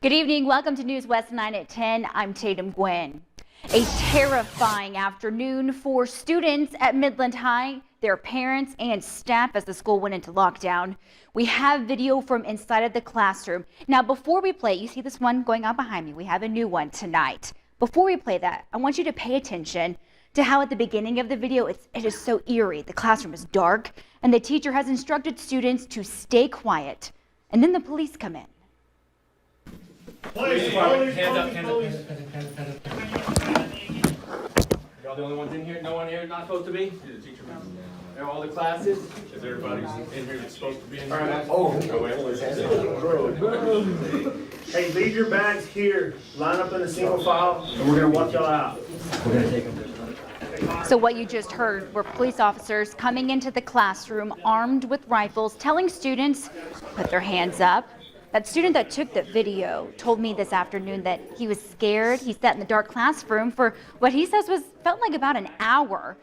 Good evening. Welcome to News West 9 at 10. I'm Tatum Gwynn. A terrifying afternoon for students at Midland High, their parents and staff as the school went into lockdown. We have video from inside of the classroom. Now, before we play, you see this one going on behind me. We have a new one tonight. Before we play that, I want you to pay attention to how at the beginning of the video, it is so eerie. The classroom is dark and the teacher has instructed students to stay quiet. And then the police come in. Police department, hands up. Y'all the only ones in here? No one here not supposed to be? The teacher member. All the classes? Is everybody in here that's supposed to be in here? Hey, leave your bags here. Line up in a single file, and we're gonna walk y'all out. We're gonna take them. So what you just heard were police officers coming into the classroom armed with rifles, telling students, put their hands up. That student that took the video told me this afternoon that he was scared. He sat in the dark classroom for what he says felt like about an hour.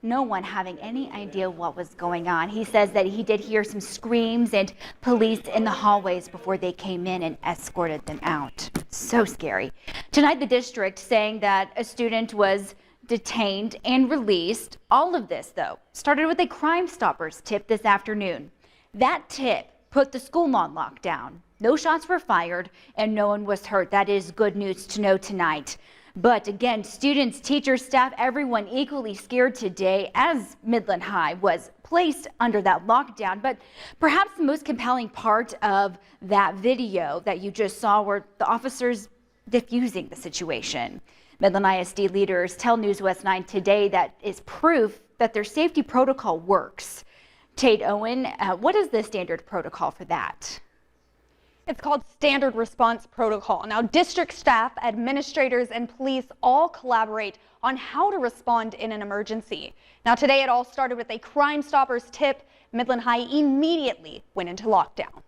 No one having any idea what was going on. He says that he did hear some screams and police in the hallways before they came in and escorted them out. So scary. Tonight, the district saying that a student was detained and released. All of this, though, started with a Crime Stoppers tip this afternoon. That tip put the school on lockdown. No shots were fired and no one was hurt. That is good news to know tonight. But again, students, teachers, staff, everyone equally scared today as Midland High was placed under that lockdown. But perhaps the most compelling part of that video that you just saw were the officers diffusing the situation. Midland ISD leaders tell News West 9 today that is proof that their safety protocol works. Tate Owen, what is the standard protocol for that? It's called Standard Response Protocol. Now, district staff, administrators, and police all collaborate on how to respond in an emergency. Now, today it all started with a Crime Stoppers tip. Midland High immediately went into lockdown.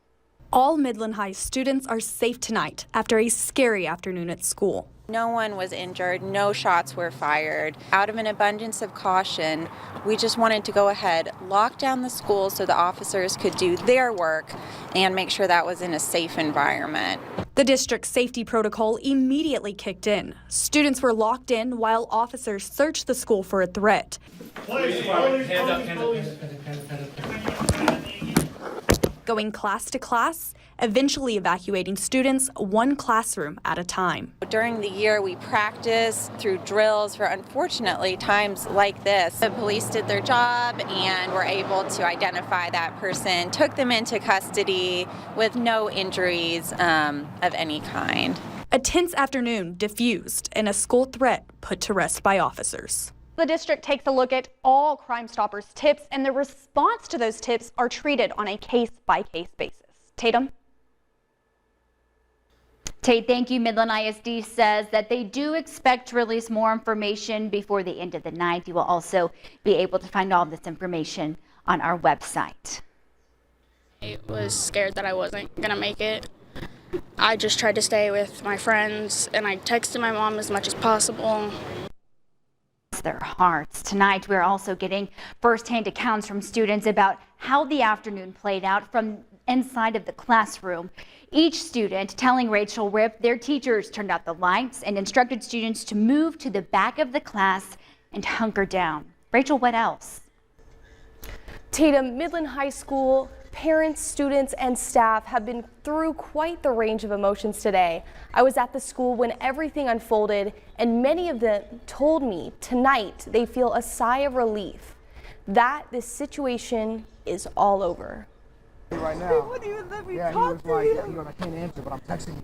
All Midland High students are safe tonight after a scary afternoon at school. No one was injured, no shots were fired. Out of an abundance of caution, we just wanted to go ahead, lock down the school so the officers could do their work and make sure that was in a safe environment. The district safety protocol immediately kicked in. Students were locked in while officers searched the school for a threat. Police department, hands up. Going class to class, eventually evacuating students one classroom at a time. During the year, we practiced through drills for, unfortunately, times like this. The police did their job and were able to identify that person, took them into custody with no injuries of any kind. A tense afternoon diffused and a school threat put to rest by officers. The district takes a look at all Crime Stoppers tips, and the response to those tips are treated on a case-by-case basis. Tatum? Tate, thank you. Midland ISD says that they do expect to release more information before the end of the night. You will also be able to find all this information on our website. I was scared that I wasn't going to make it. I just tried to stay with my friends, and I texted my mom as much as possible. Their hearts. Tonight, we're also getting firsthand accounts from students about how the afternoon played out from inside of the classroom. Each student telling Rachel Rip their teachers turned out the lights and instructed students to move to the back of the class and hunker down. Rachel, what else? Tatum, Midland High School parents, students, and staff have been through quite the range of emotions today. I was at the school when everything unfolded, and many of them told me tonight they feel a sigh of relief that this situation is all over. Right now. He wouldn't even let me talk to him. I can't answer, but I'm texting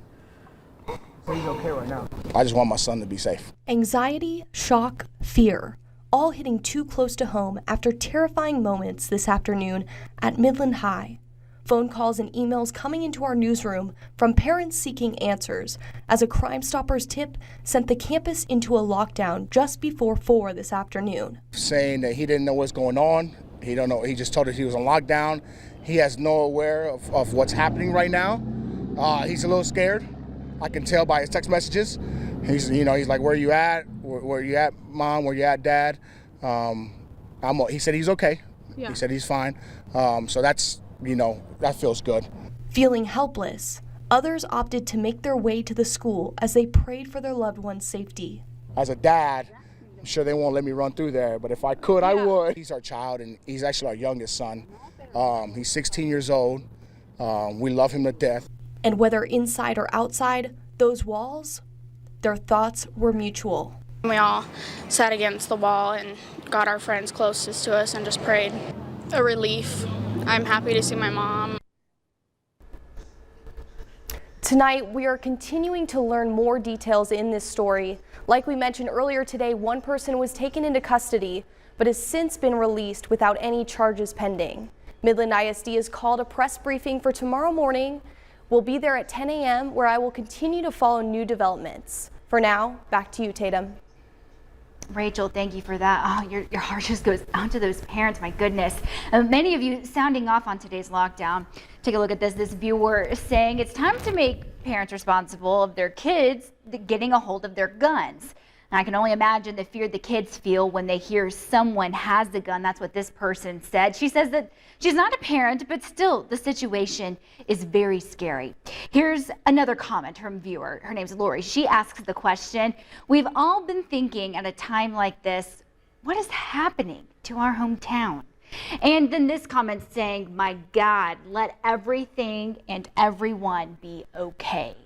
you. So he's okay right now. I just want my son to be safe. Anxiety, shock, fear, all hitting too close to home after terrifying moments this afternoon at Midland High. Phone calls and emails coming into our newsroom from parents seeking answers as a Crime Stoppers tip sent the campus into a lockdown just before 4 this afternoon. Saying that he didn't know what's going on. He don't know. He just told us he was on lockdown. He has no aware of what's happening right now. He's a little scared. I can tell by his text messages. He's like, "Where you at? Where you at, Mom? Where you at, Dad?" He said he's okay. Yeah. He said he's fine. So that's, that feels good. Feeling helpless, Others opted to make their way to the school as they prayed for their loved one's safety. As a dad, I'm sure they won't let me run through there, but if I could, I would. He's our child, and he's actually our youngest son. He's 16 years old. We love him to death. And whether inside or outside those walls, their thoughts were mutual. We all sat against the wall and got our friends closest to us and just prayed. A relief. I'm happy to see my mom. Tonight, we are continuing to learn more details in this story. Like we mentioned earlier today, one person was taken into custody, but has since been released without any charges pending. Midland ISD has called a press briefing for tomorrow morning. We'll be there at 10 a.m. where I will continue to follow new developments. For now, back to you, Tatum. Rachel, thank you for that. Oh, your heart just goes out to those parents, my goodness. Many of you sounding off on today's lockdown. Take a look at this. This viewer is saying it's time to make parents responsible of their kids getting a hold of their guns. And I can only imagine the fear the kids feel when they hear someone has the gun. That's what this person said. She says that she's not a parent, but still the situation is very scary. Here's another comment from a viewer. Her name's Lori. She asks the question, we've all been thinking at a time like this, what is happening to our hometown? And then this comment saying, my God, let everything and everyone be okay.